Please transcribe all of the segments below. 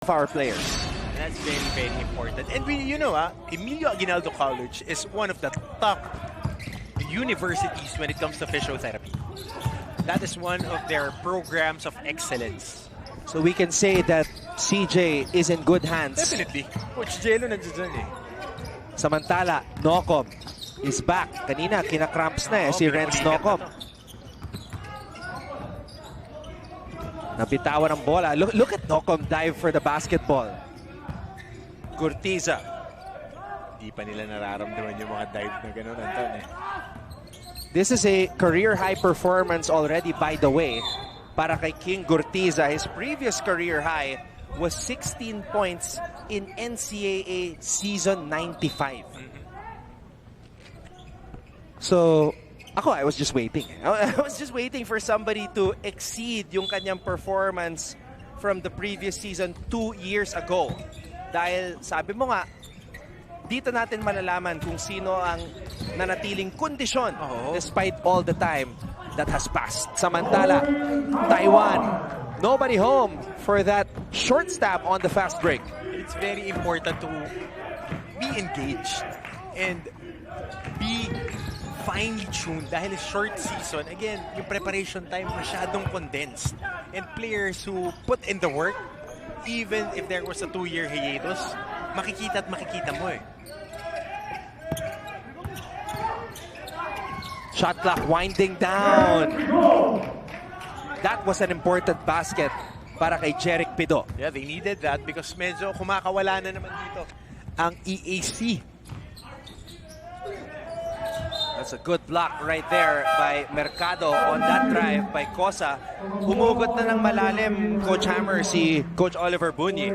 of our players. That's very, very important. And Emilio Aguinaldo College is one of the top universities when it comes to physiotherapy. That is one of their programs of excellence. So we can say that CJ is in good hands. Definitely. Coach Jello nandiyan eh. Samantala, Nocom is back. Kanina, kinakramps na si Renz Nocom. Nabitawan ang bola. Look at Nocom dive for the basketball. Curtiza. Di pa nila nararamdaman yung mga dive na gano'n, Anton eh. This is a career high performance already, by the way, para kay King Gurtiza. His previous career high was 16 points in NCAA season 95. So, I was just waiting. I was just waiting for somebody to exceed yung kanyang performance from the previous season 2 years ago. Dahil sabi mo nga, dito natin malalaman kung sino ang nanatiling kondisyon despite all the time that has passed. Samantala, Taiwan, nobody home for that short stab on the fast break. It's very important to be engaged and be finely tuned dahil short season. Again, yung preparation time masyadong condensed. And players who put in the work, even if there was a 2-year hiatus, makikita at makikita mo eh. Shot clock winding down. That was an important basket para kay Jeric Pido. Yeah, they needed that because medyo kumakawala na naman dito ang EAC. That's a good block right there by Mercado on that drive by Cosa. Humugot na ng malalim, Coach Hammer, si Coach Oliver Bunyi.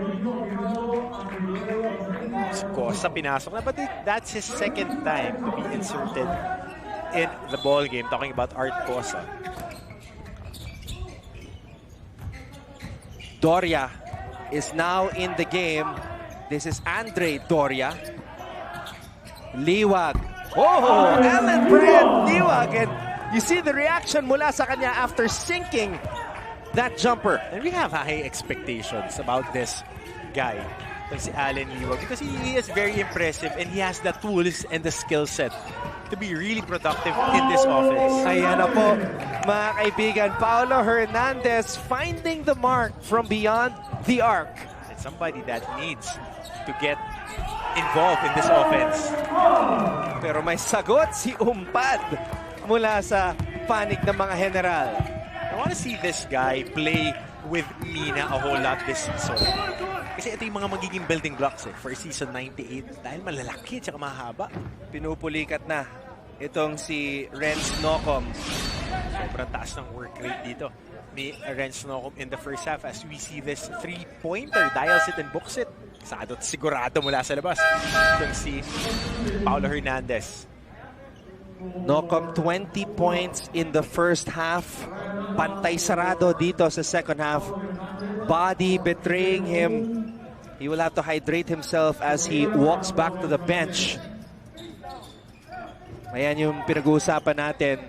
Si Cosa pinasok na, but that's his second time to be inserted in the ball game. Talking about Art Cosa. Doria is now in the game. This is Andre Doria. Liwag. Oh, Ellen Brand Liwag. And you see the reaction mula sa kanya after sinking that jumper. And we have high expectations about this guy, si Allen Liwag, because he is very impressive and he has the tools and the skill set to be really productive in this offense. Ayan na po, mga kaibigan. Paulo Hernandez finding the mark from beyond the arc. It's somebody that needs to get involved in this offense. Pero may sagot si Umpad mula sa panig ng mga general. I want to see this guy play with Mina a whole lot this season. Kasi ito yung mga magiging building blocks for season 98 dahil malalaki at mahaba. Pinupulikat na itong si Renz Nocom. Sobrang taas ng work rate dito ni Renz Nocom in the first half as we see this three-pointer, dials it and books it. Sado at sigurado mula sa labas. Itong si Paulo Hernandez. Nocom 20 points in the first half. Pantay sarado dito sa second half. Body betraying him. He will have to hydrate himself as he walks back to the bench. Ayan yung pinag-uusapan natin.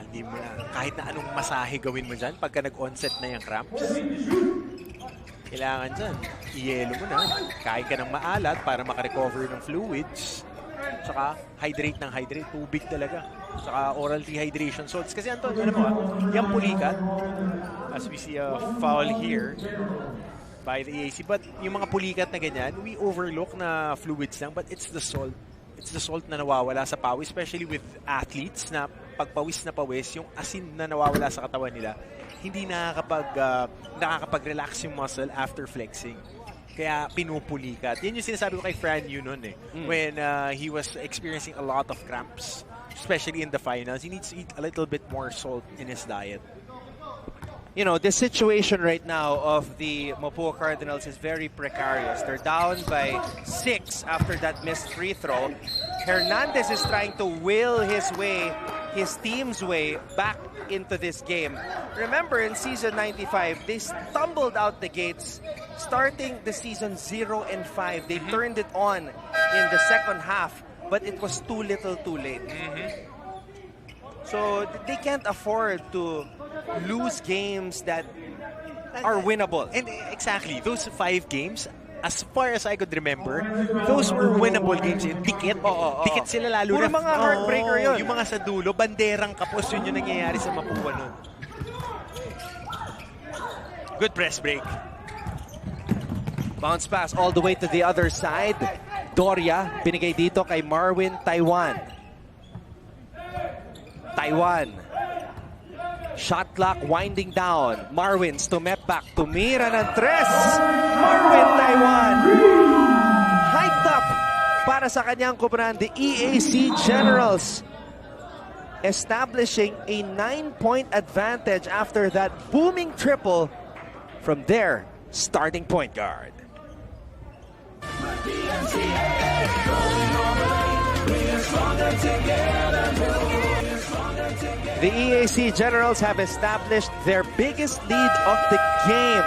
Hindi mo na, kahit na anong masahe gawin mo dyan pagka nag-onset na yung cramps. Kailangan dyan, i-yelo mo na. Kain ka ng maalat para makarecover ng fluids. Tsaka hydrate ng hydrate. Tubig talaga. Tsaka oral dehydration salts. Kasi Anton, alam mo yung pulikat, as we see a foul here by the EAC. But yung mga pulikat na ganyan, we overlook na fluids lang. But it's the salt. It's the salt na nawawala sa pawis. Especially with athletes na pagpawis na pawis, yung asin na nawawala sa katawan nila, hindi nakakapag-relax yung muscle after flexing. Kaya pinupulikat. Yan yung sinasabi ko kay Fran Yu noon eh. When he was experiencing a lot of cramps, especially in the finals, he needs to eat a little bit more salt in his diet. You know, the situation right now of the Mapua Cardinals is very precarious. They're down by 6 after that missed free throw. Hernandez is trying to will his team's way back into this game. Remember, in season 95, they stumbled out the gates, starting the season 0-5. They turned it on in the second half, but it was too little too late. So they can't afford to lose games that are winnable. And exactly, those 5 games, as far as I could remember, those were winnable games. Dikit. Dikit sila lalo Puro na. mga heartbreaker yun. Yung mga sa dulo, banderang kapos, yun yung nangyayari sa Mapua nun. Good press break. Bounce pass all the way to the other side. Doria, binigay dito kay Marwin Taiwan. Shot clock winding down. Marwin's tumep back. Tumira ng tres. Marwin Taiwan. Hiked up para sa kanyang kupunan. The EAC Generals establishing a 9-point advantage after that booming triple from their starting point guard. The EAC Generals have established their biggest lead of the game.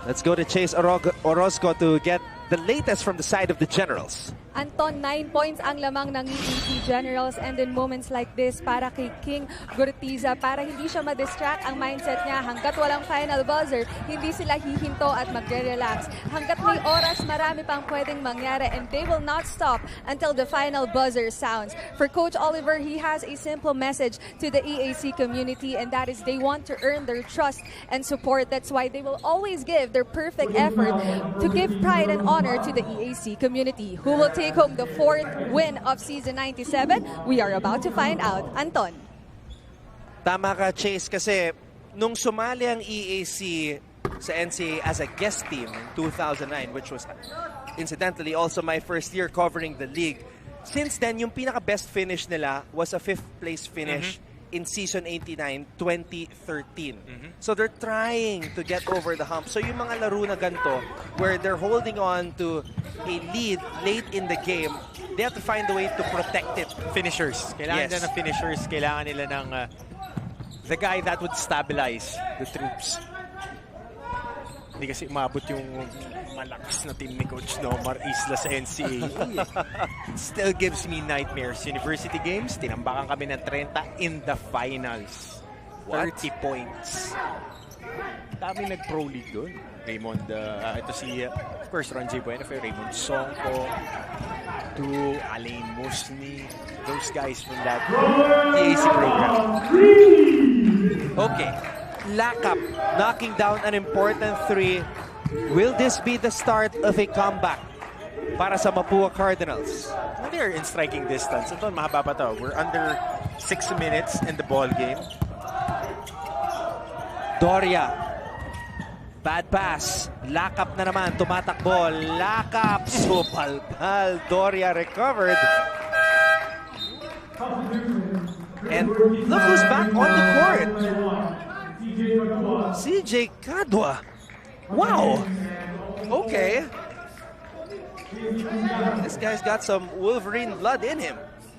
Let's go to Chase Orozco to get the latest from the side of the Generals. Anton, 9 points ang lamang ng EAC Generals, and in moments like this, para kay King Gurtiza, para hindi siya ma-distract ang mindset niya, hanggat walang final buzzer, hindi sila hihinto at magre-relax. Hanggat may oras, marami pang pwedeng mangyari, and they will not stop until the final buzzer sounds. For Coach Oliver, he has a simple message to the EAC community, and that is they want to earn their trust and support. That's why they will always give their perfect effort to give pride and honor to the EAC community. Who will take home the 4th win of season 97? We are about to find out. Anton. Tama ka, Chase, kasi nung sumali ang EAC sa NCAA as a guest team in 2009, which was incidentally also my first year covering the league, since then, yung pinaka-best finish nila was a 5th place finish in season 89, 2013. So they're trying to get over the hump. So yung mga laro na ganito, where they're holding on to a lead late in the game, they have to find a way to protect it. Finishers. Kailangan nila ng finishers. Kailangan nila ng the guy that would stabilize the troops. Hindi kasi umabot yung malakas na team ni Coach Nomar Isla sa NCAA. Still gives me nightmares. University games, tinambakan kami ng 30 in the finals. 30 points. Dami nag-pro league doon. Raymond, ito si, of course, Ron J. Buena, Raymond Songko, to Alain Musni, those guys from that EAC program. Okay. Lakap knocking down an important 3. Will this be the start of a comeback para sa Mapua Cardinals? They're in striking distance. Ito, mahaba pa to. We're under 6 minutes in the ball game. Doria. Bad pass. Lakap na naman. Tumatakbo. Lakap. Supalpal. Doria recovered. And look who's back on the court. CJ Cadwa. Wow. Okay. This guy's got some Wolverine blood in him.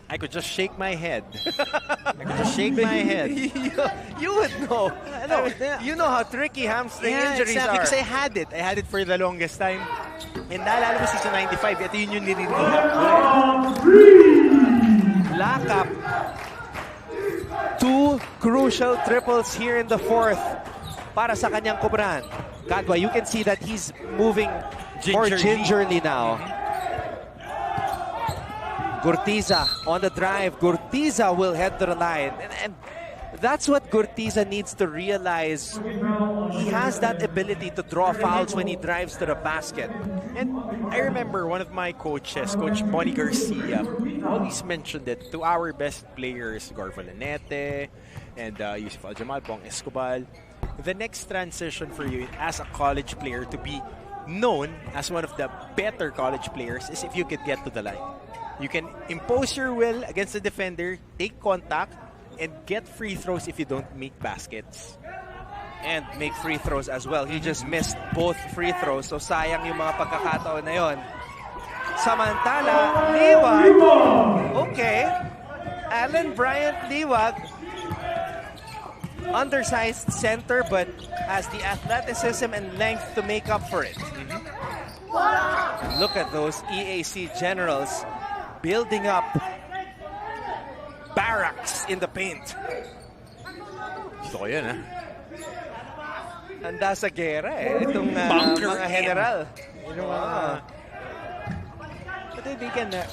I could just shake my head. I could just shake my head. You would know. You know how tricky hamstring injuries exactly, are. Because I had it. I had it for the longest time. And naalala mo sa 95, ito yun yung niririnig. Lakap. 2 crucial triples here in the 4th para sa kanyang kubran. Cadwa, you can see that he's moving more gingerly now. Gurtiza on the drive. Gurtiza will head to the line. And that's what Gurtiza needs to realize. He has that ability to draw fouls when he drives to the basket. And I remember one of my coaches, Coach Bonnie Garcia, always mentioned it to our best players, Garfa Lanete and Yusuf Aljamal, Pong Escobar. The next transition for you as a college player to be known as one of the better college players is if you could get to the line. You can impose your will against the defender, take contact, and get free throws if you don't make baskets. And make free throws as well. He just missed both free throws. So sayang yung mga pagkakataon na yon. Samantala, Liwag. Okay. Allen Bryant Liwag. Undersized center but has the athleticism and length to make up for it. Look at those EAC Generals building up barracks in the paint. Gusto ko yan, ha? Handa sa gera eh. Itong Bunker mga in. general. You know, but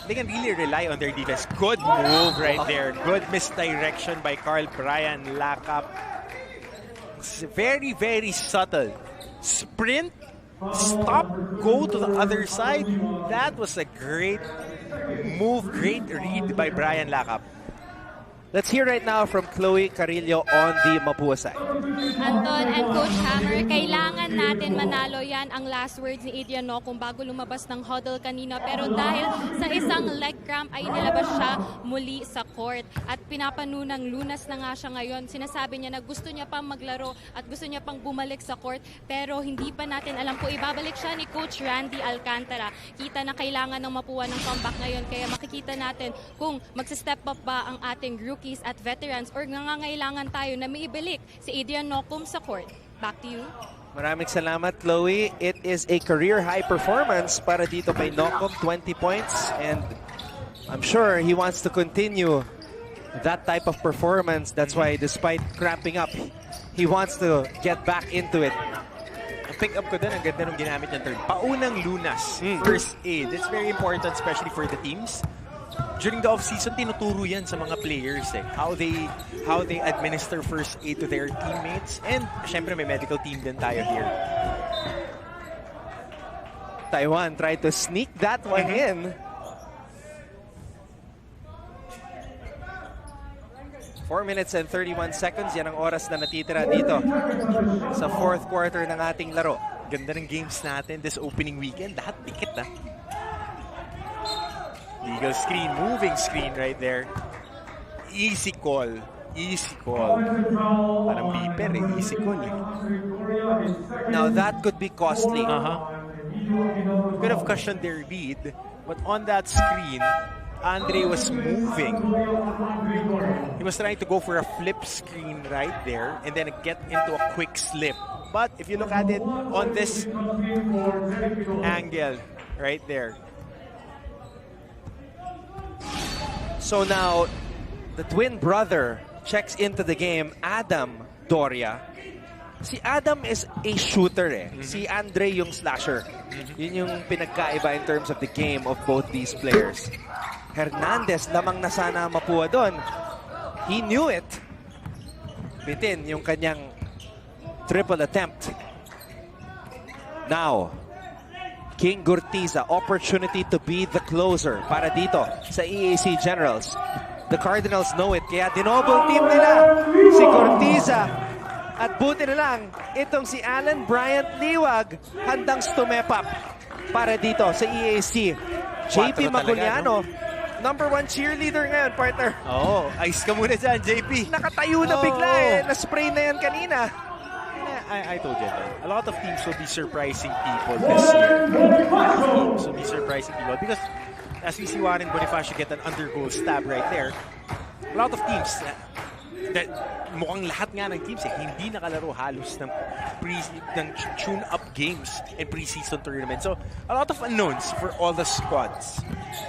they can really rely on their defense. Good move right there. Good misdirection by Carl Brian Lakap. It's very, very subtle. Sprint, stop, go to the other side. That was a great move, great read by Brian Lakap. Let's hear right now from Chloe Carillo on the Mapua side. Anton and Coach Hammer, kailangan natin manalo yan ang last words ni Adrian Nocum bago lumabas ng huddle kanina. Pero dahil sa isang leg cramp ay nilabas siya muli sa court. At pinapanunang lunas na nga siya ngayon. Sinasabi niya na gusto niya pang maglaro at gusto niya pang bumalik sa court. Pero hindi pa natin alam kung ibabalik siya ni Coach Randy Alcantara. Kita na kailangan ng Mapua ng comeback ngayon. Kaya makikita natin kung magsa-step up ba ang ating rookies at veterans or nangangailangan tayo na maibalik si Adrian Nocum sa court. Back to you. Maraming salamat, Chloe. It is a career high performance para dito kay Nocum, 20 points. And I'm sure he wants to continue that type of performance. That's why despite cramping up, he wants to get back into it. Ang pick up ko din, ang ganda nung ginamit niyang term. Paunang lunas, first aid. It's very important, especially for the teams. During the off-season, tinuturo yan sa mga players eh. How they administer first aid to their teammates. And syempre may medical team din tayo here. Taiwan tried to sneak that one in. 4 minutes and 31 seconds. Yan ang oras na natitira dito sa fourth quarter ng ating laro. Ganda ng games natin this opening weekend. Lahat dikit na. Legal screen, moving screen right there. Easy call. Easy call. Parang beeper eh. Easy call eh. Now that could be costly. Could have cushioned their lead, but on that screen, Andre was moving. He was trying to go for a flip screen right there and then get into a quick slip. But if you look at it on this angle right there, So now, the twin brother checks into the game, Adam Doria. Si Adam is a shooter eh. Si Andre yung slasher. Yun yung pinagkaiba in terms of the game of both these players. Hernandez, lamang na sana Mapua doon. He knew it. Bitin yung kanyang triple attempt. Now, King Gurtiza, opportunity to be the closer para dito sa EAC Generals. The Cardinals know it, kaya dinoble team nila si Gurtiza. At buti na lang, itong si Alan Bryant Liwag handang stumep up para dito sa EAC. JP Maguliano, number 1 cheerleader ngayon, partner. oh, ice ka muna dyan, JP. Nakatayo na bigla eh. Na-spray na yan kanina. I told you that. A lot of teams will be surprising people this year. Teams will be surprising people because as we see Warren Bonifacio get an undergoal stab right there, a lot of teams that mukhang lahat nga ng teams hindi nakalaro halos ng tune-up games in preseason tournament. So, a lot of unknowns for all the squads.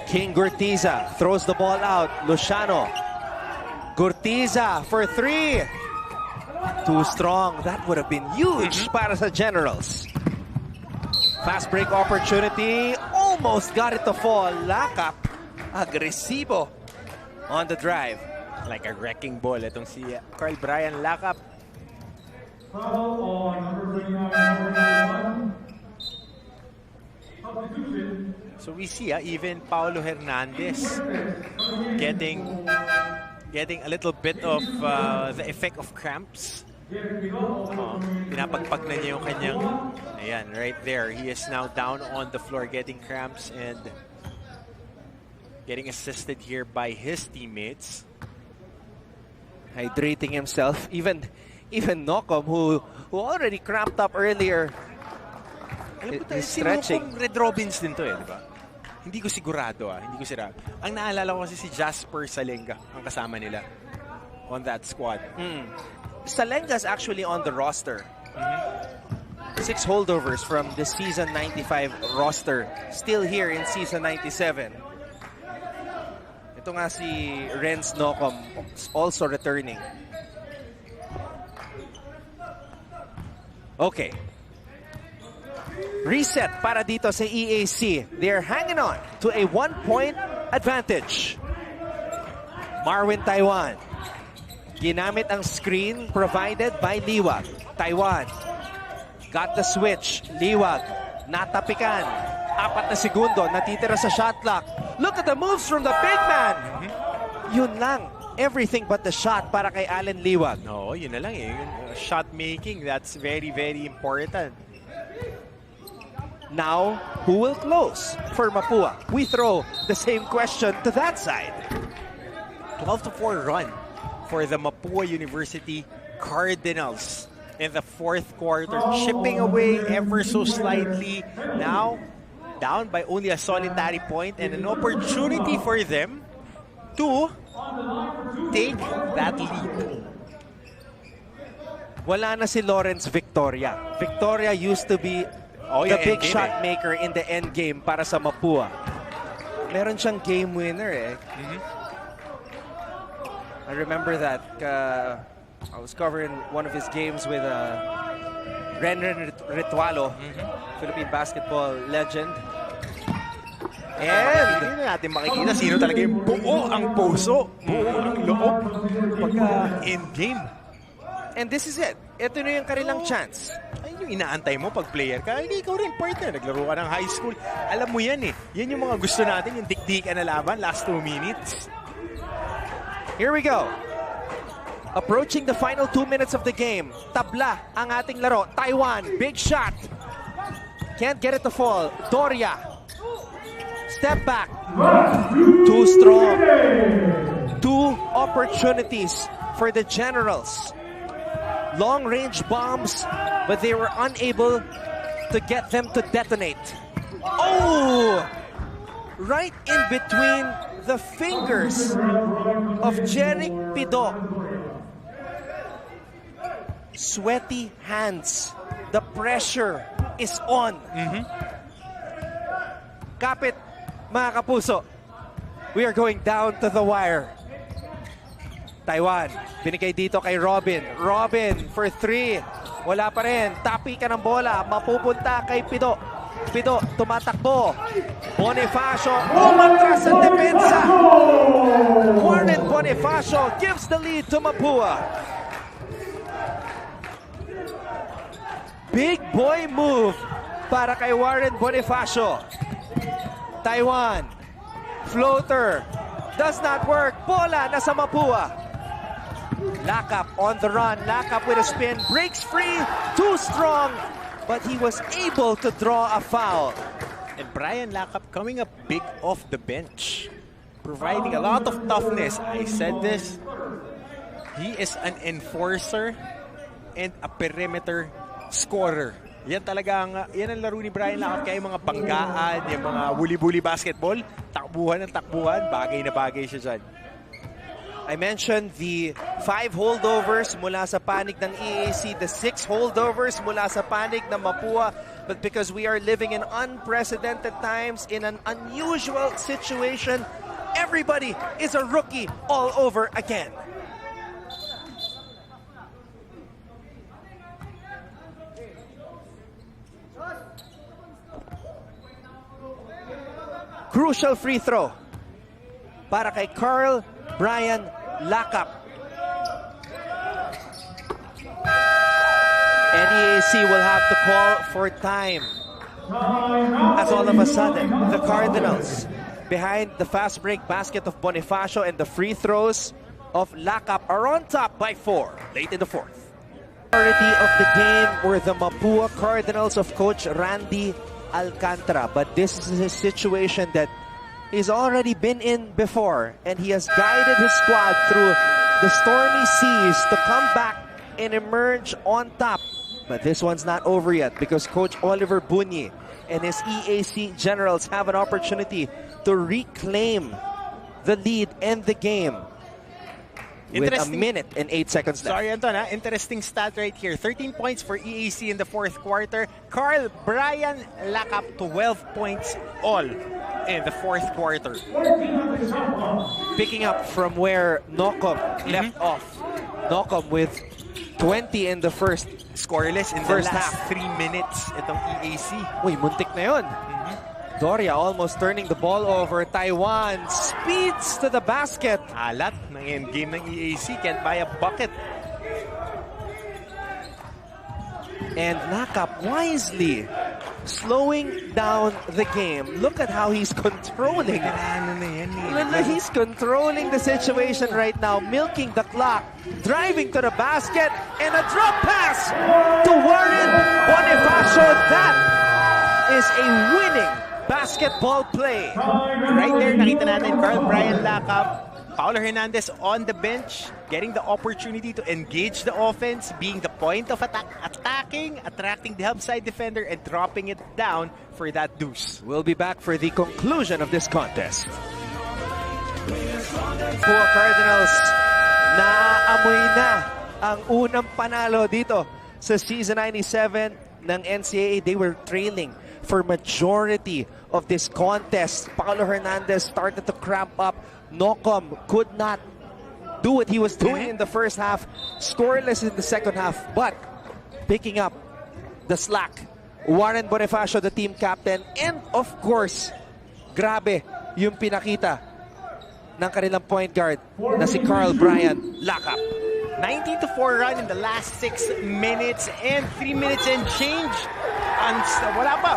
King Gurtiza throws the ball out. Luciano. Gurtiza for 3. Too strong. That would have been huge para sa Generals. Fast break opportunity. Almost got it to fall. Lakap. Agresibo on the drive. Like a wrecking ball. Itong si Carl Brian Lakap. So we see even Paulo Hernandez getting a little bit of the effect of cramps. Pinapagpag na niya yung kanyang, ayan, right there. He is now down on the floor getting cramps and getting assisted here by his teammates. Hydrating himself. Even Nocum, who already cramped up earlier, is stretching. Si Red Robins din to di ba? Hindi ko sigurado hindi ko sigurado. Ang naalala ko kasi si Jasper Salenga ang kasama nila on that squad. Salenga's actually on the roster. 6 holdovers from the season 95 roster. Still here in season 97. Ito nga si Renz Nocum also returning. Okay. Reset para dito sa EAC. They're hanging on to a 1-point advantage. Marwin Taiwan. Ginamit ang screen provided by Liwag. Taiwan. Got the switch. Liwag. Natapikan. 4 na segundo. Natitira sa shot clock. Look at the moves from the big man. Yun lang. Everything but the shot para kay Allen Liwag. No, yun na lang eh. Shot making, that's very, very important. Now, who will close for Mapua? We throw the same question to that side. 12-4 run for the Mapua University Cardinals in the fourth quarter, chipping away ever so slightly. Now, down by only a solitary point and an opportunity for them to take that lead. Wala na si Lawrence Victoria. Victoria used to be the big shot maker in the end game para sa Mapua. Meron siyang game winner eh. I remember that I was covering one of his games with Ren Ritualo, Philippine basketball legend. And hindi na natin makikita sino talaga yung buo ang puso, buo ng loob pagka end game. And this is it. Ito na yung kanilang chance. Ay, yung inaantay mo pag player ka, hindi ikaw rin partner. Naglaro ka ng high school. Alam mo yan eh. Yan yung mga gusto natin, yung dikdikan na laban, last 2 minutes. Here we go. Approaching the final 2 minutes of the game. Tabla ang ating laro. Taiwan, big shot. Can't get it to fall. Doria. Step back. Too strong. 2 opportunities for the Generals. Long-range bombs, but they were unable to get them to detonate. Oh! Right in between the fingers of Jeric Pido. Sweaty hands. The pressure is on. Kapit, mga kapuso. We are going down to the wire. Taiwan, binigay dito kay Robin. Robin for 3. Wala pa rin. Tapi ka ng bola. Mapupunta kay Pido. Pido, tumatakbo. Bonifacio, umatras ang depensa. Warren Bonifacio gives the lead to Mapua. Big boy move para kay Warren Bonifacio. Taiwan, floater. Does not work. Bola nasa Mapua. Lakap on the run. Lakap with a spin. Breaks free. Too strong. But he was able to draw a foul. And Brian Lakap coming up big off the bench. Providing a lot of toughness. I said this. He is an enforcer and a perimeter scorer. Yan talaga yan ang laro ni Brian Lakap. Kaya yung mga banggaan, yung mga buli-buli basketball, takbuhan ng takbuhan, bagay na bagay siya dyan. I mentioned the 5 holdovers mula sa panig ng EAC, the 6 holdovers mula sa panig ng Mapua. But because we are living in unprecedented times, in an unusual situation, everybody is a rookie all over again. Crucial free throw para kay Carl Brian Lakap. NEAC will have to call for time. As all of a sudden, the Cardinals, behind the fast break basket of Bonifacio and the free throws of Lakap, are on top by 4 late in the fourth. Priority of the game were the Mapua Cardinals of Coach Randy Alcantara, but this is a situation that he's already been in before, and he has guided his squad through the stormy seas to come back and emerge on top. But this one's not over yet because Coach Oliver Bunyi and his EAC Generals have an opportunity to reclaim the lead and the game with a minute and 8 seconds left. Sorry, Anton, interesting stat right here. 13 points for EAC in the fourth quarter. Carl Brian Lakap, 12 points all in the fourth quarter. Picking up from where Nokom left off. Nokom with 20 in the first. Scoreless in First the last half. 3 minutes itong EAC. Uy, muntik na yun. Doria almost turning the ball over. Taiwan speeds to the basket. Alat ng endgame ng EAC. Can't buy a bucket. And Nakap wisely slowing down the game. Look at how he's controlling. He's controlling the situation right now, milking the clock, driving to the basket, and a drop pass to Warren Bonifacio. That is a winning basketball play. Right there, nakita natin Carl Brian Lacap, Paulo Hernandez on the bench, getting the opportunity to engage the offense, being the point of attack, attacking, attracting the help side defender, and dropping it down for that deuce. We'll be back for the conclusion of this contest. Mapua Cardinals, naaamoy na ang unang panalo dito sa Season 97 ng NCAA. They were trailing for majority of this contest. Paulo Hernandez started to cramp up. Nocom could not do what he was doing in the first half. Scoreless in the second half, but picking up the slack. Warren Bonifacio, the team captain, and of course, grabe yung pinakita ng kanilang point guard na si Carl Brian Lacap. 19-4 run in the last 6 minutes and 3 minutes and change. Wala pa.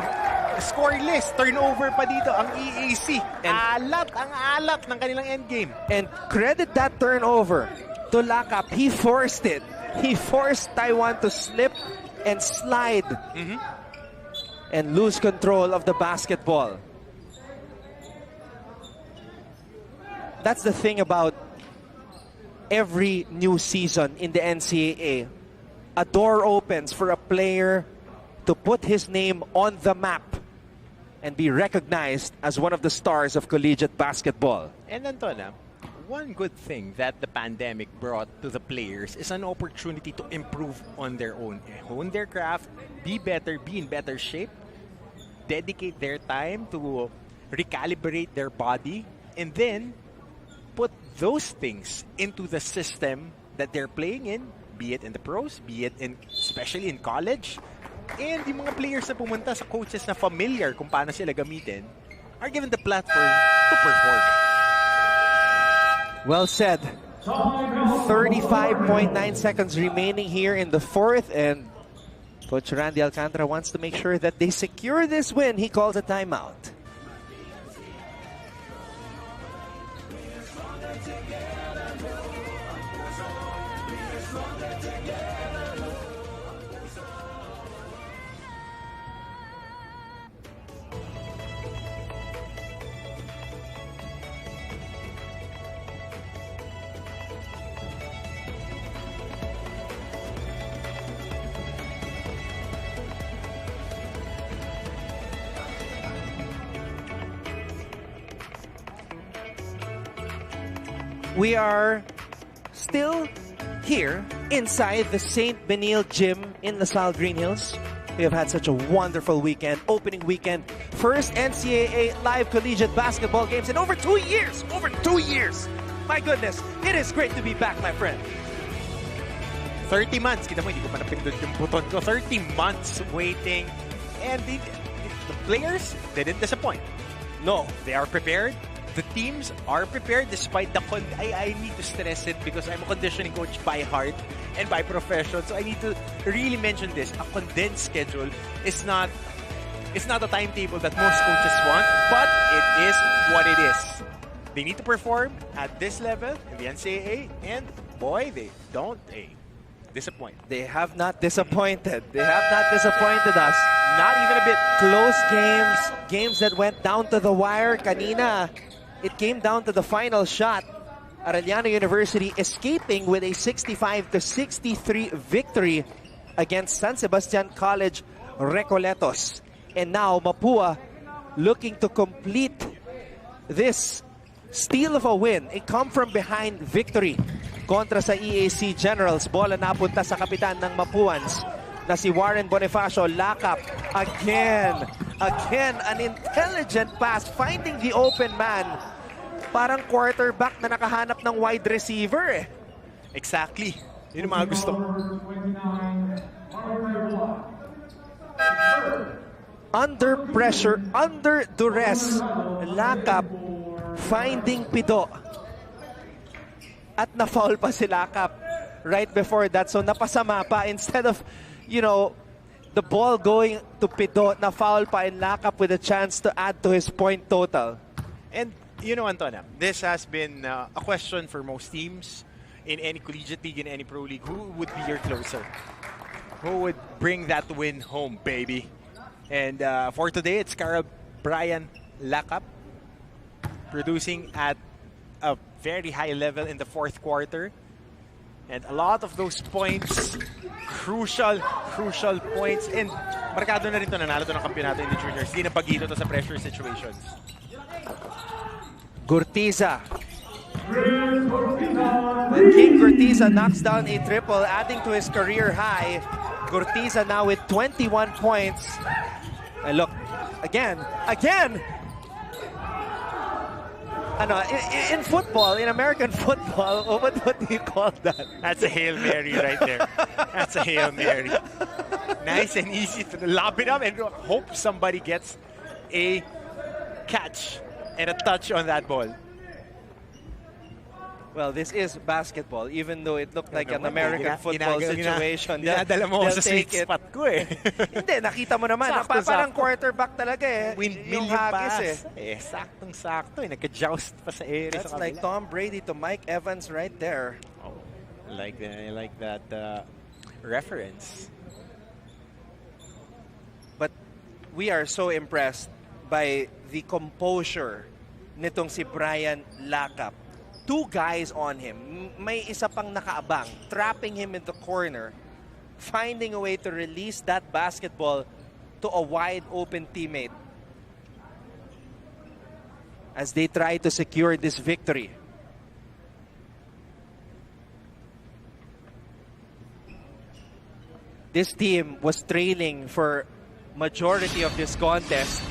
Scoreless. Turnover pa dito ang EAC. Ang alat ng kanilang endgame. And credit that turnover to Lacap. He forced it. He forced Taiwan to slip and slide and lose control of the basketball. That's the thing about every new season in the NCAA. A door opens for a player to put his name on the map and be recognized as one of the stars of collegiate basketball. And Antona, one good thing that the pandemic brought to the players is an opportunity to improve on their own, hone their craft, be better, be in better shape, dedicate their time to recalibrate their body, and then put those things into the system that they're playing in, be it in the pros, be it in, especially in college. And yung mga players na pumunta sa coaches na familiar kung paano sila gamitin are given the platform to perform. Well said. 35.9 seconds remaining here in the fourth, and Coach Randy Alcantara wants to make sure that they secure this win. He calls a timeout. We are still here inside the St. Benil Gym in LaSalle Green Hills. We have had such a wonderful weekend, opening weekend. First NCAA live collegiate basketball games in over 2 years. Over 2 years. My goodness, it is great to be back, my friend. 30 months. Kita mo, hindi ko pa napindot yung button ko. 30 months waiting. And the players didn't disappoint. No, they are prepared. The teams are prepared despite the I need to stress it because I'm a conditioning coach by heart and by profession. So I need to really mention this. A condensed schedule is not a timetable that most coaches want, but it is what it is. They need to perform at this level in the NCAA, and boy, they don't disappoint. They have not disappointed. They have not disappointed us. Not even a bit. Close games, games that went down to the wire. Kanina, it came down to the final shot. Arellano University escaping with a 65-63 victory against San Sebastian College Recoletos. And now Mapua looking to complete this steal of a win, a come-from-behind victory kontra sa EAC Generals. Bola napunta sa kapitan ng Mapuans na si Warren Bonifacio. Lacap again, an intelligent pass, finding the open man. Parang quarterback na nakahanap ng wide receiver. Exactly. Yun ang mga gusto. Under pressure, under duress, Lakap finding Pido. At na-foul pa si Lakap right before that. So napasama pa. Instead of, the ball going to Pido, na-foul pa in Lakap with a chance to add to his point total. And, Antona, this has been a question for most teams in any collegiate league, in any pro league. Who would be your closer? Who would bring that win home, baby? And for today, it's Brian Lakap, producing at a very high level in the fourth quarter. And a lot of those points, crucial points. And markado na rin to, nanalo to ng kampiyonato in the juniors. Hindi na pagito to sa pressure situations. Gurtiza. King Gurtiza knocks down a triple, adding to his career high. Gurtiza now with 21 points. And look, again. In football, in American football, what do you call that? That's a Hail Mary right there. That's a Hail Mary. Nice and easy to lob it up and hope somebody gets a catch and a touch on that ball. Well, this is basketball, even though it looked like an American football situation. Dinadala mo they'll sa sweet take it. spot ko eh. Hindi, nakita mo naman. Parang quarterback talaga eh. Yung hagis eh. Saktong-sakto eh. Nagka-joust pa sa area. That's like Tom Brady to Mike Evans right there. Oh, I like that reference. But we are so impressed by the composure nitong si Brian Lakap. Two guys on him. May isa pang nakaabang, trapping him in the corner, finding a way to release that basketball to a wide open teammate as they try to secure this victory. This team was trailing for majority of this contest.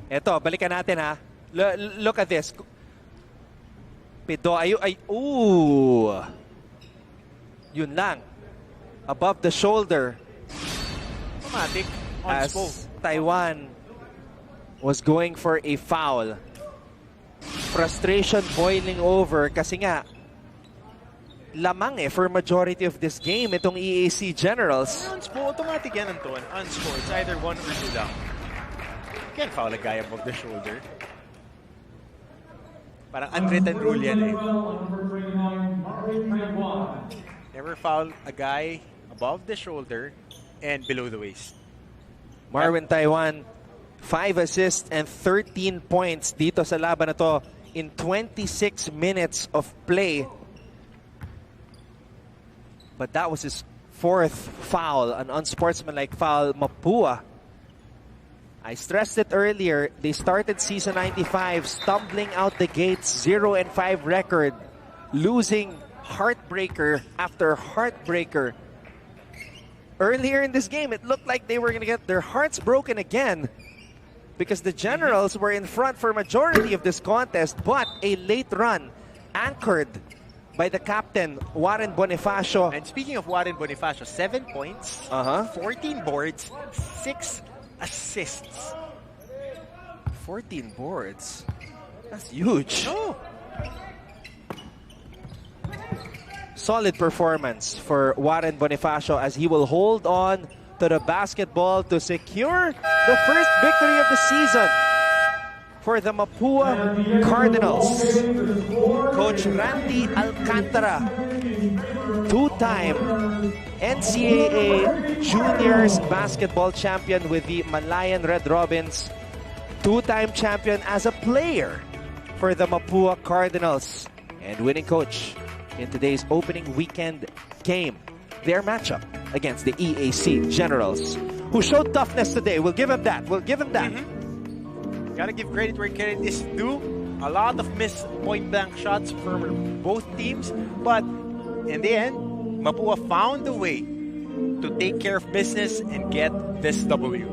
Eto, balikan natin ha. Look at this. Pido, ooh. Yun lang. Above the shoulder. Automatic. As Taiwan was going for a foul. Frustration boiling over kasi nga lamang for majority of this game itong EAC Generals. Automatic yan, Anton. Unscored. It's either 1 or 2 down. You can't foul a guy above the shoulder. Parang unwritten rule yan eh. Never foul a guy above the shoulder and below the waist. Marvin Taiwan, 5 assists and 13 points dito sa laban na to in 26 minutes of play. But that was his 4th foul, an unsportsmanlike foul. Mapua, I stressed it earlier, they started season 95 stumbling out the gates, 0-5 record, losing heartbreaker after heartbreaker. Earlier in this game, it looked like they were going to get their hearts broken again because the Generals were in front for majority of this contest, but a late run anchored by the captain, Warren Bonifacio. And speaking of Warren Bonifacio, 7 points, 14 boards, 6 assists. 14 boards. That's huge. No. Solid performance for Warren Bonifacio as he will hold on to the basketball to secure the first victory of the season for the Mapua Cardinals. Coach Randy Alcantara, two-time NCAA Juniors basketball champion with the Malayan Red Robins, two-time champion as a player for the Mapua Cardinals, and winning coach in today's opening weekend game. Their matchup against the EAC Generals, who showed toughness today. We'll give him that. Gotta give credit where credit is due. A lot of missed point-blank shots from both teams, but in the end, Mapua found a way to take care of business and get this W.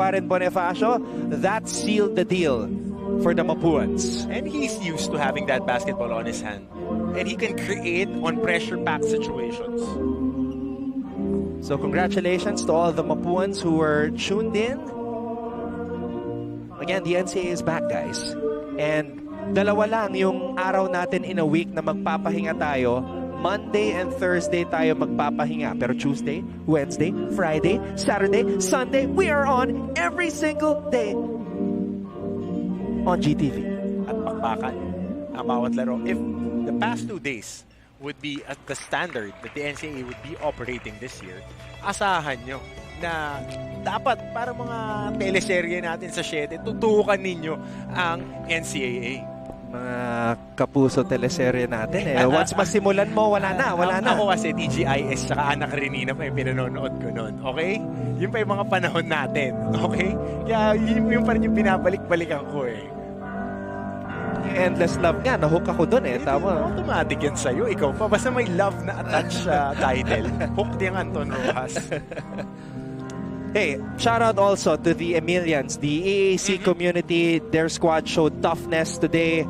Warren Bonifacio, that sealed the deal for the Mapuans. And he's used to having that basketball on his hand. And he can create on pressure-packed situations. So congratulations to all the Mapuans who were tuned in. Again, the NCAA is back, guys. And dalawa lang yung araw natin in a week na magpapahinga tayo. Monday and Thursday tayo magpapahinga. Pero Tuesday, Wednesday, Friday, Saturday, Sunday, we are on every single day on GTV. At pakpakan ang bawat laro. If the past 2 days would be at the standard that the NCAA would be operating this year, asahan nyo na dapat para mga teleserye natin sa 7, tutukan ninyo ang NCAA. Mga kapuso teleserye natin eh. Once masimulan mo, wala na. Ako kasi TGIS tsaka Anak Renina pa yung pinanonood ko noon. Okay? Yun pa yung mga panahon natin. Okay? Kaya yun pa rin yung binabalik-balikan ko eh. Endless Love nga, nahook ako dun eh. Tama. Automatic yan sa'yo. Ikaw pa. Basta may love na attached sa title. Hooked yung Anton Rojas. Hey, shout out also to the Emilians, the EAC community. Their squad showed toughness today.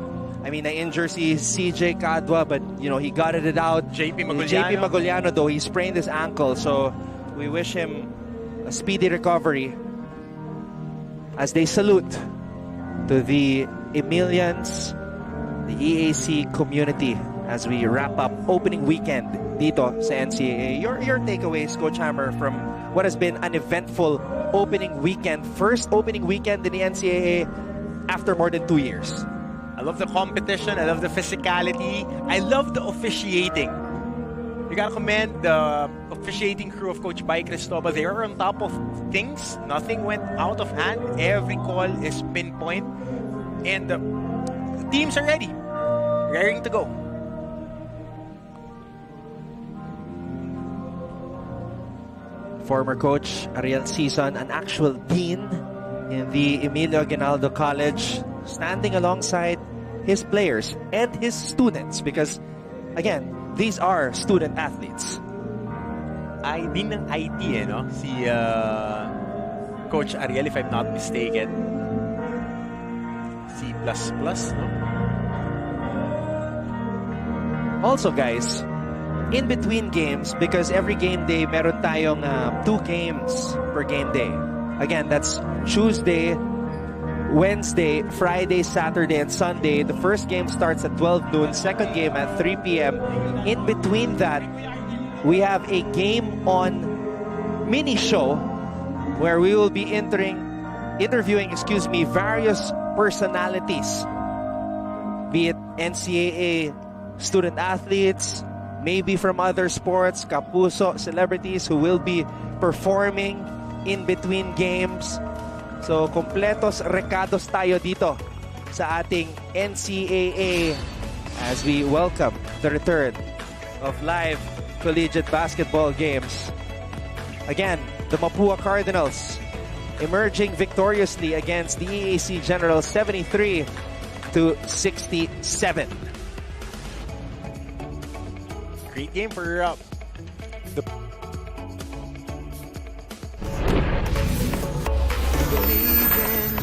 I mean, na-injure si CJ Cadwa, but you know, he gutted it out. JP Maguliano, though, he sprained his ankle, so we wish him a speedy recovery as they salute to the Emilians, the EAC community, as we wrap up opening weekend dito sa NCAA. Your takeaways, Coach Hammer, from what has been an eventful opening weekend, first opening weekend in the NCAA after more than 2 years. I love the competition. I love the physicality. I love the officiating. You gotta commend the officiating crew of Coach Bai Cristobal. They are on top of things. Nothing went out of hand. Every call is pinpoint. And the teams are ready. Raring to go. Former coach Ariel Sison, an actual dean in the Emilio Aguinaldo College, standing alongside his players and his students because, again, these are student athletes. Ay, din ng IT no? Si Coach Ariel, if I'm not mistaken. C++, no? Also, guys, in between games, because every game day, meron tayong 2 games per game day. Again, that's Tuesday, Wednesday, Friday, Saturday, and Sunday. The first game starts at 12 noon, second game at 3 p.m. In between that, we have a game on mini show where we will be interviewing various personalities, be it NCAA student athletes, maybe from other sports, kapuso, celebrities who will be performing in between games. So, kompletos recados tayo dito sa ating NCAA as we welcome the return of live collegiate basketball games. Again, the Mapua Cardinals emerging victoriously against the EAC Generals 73-67. Great game for the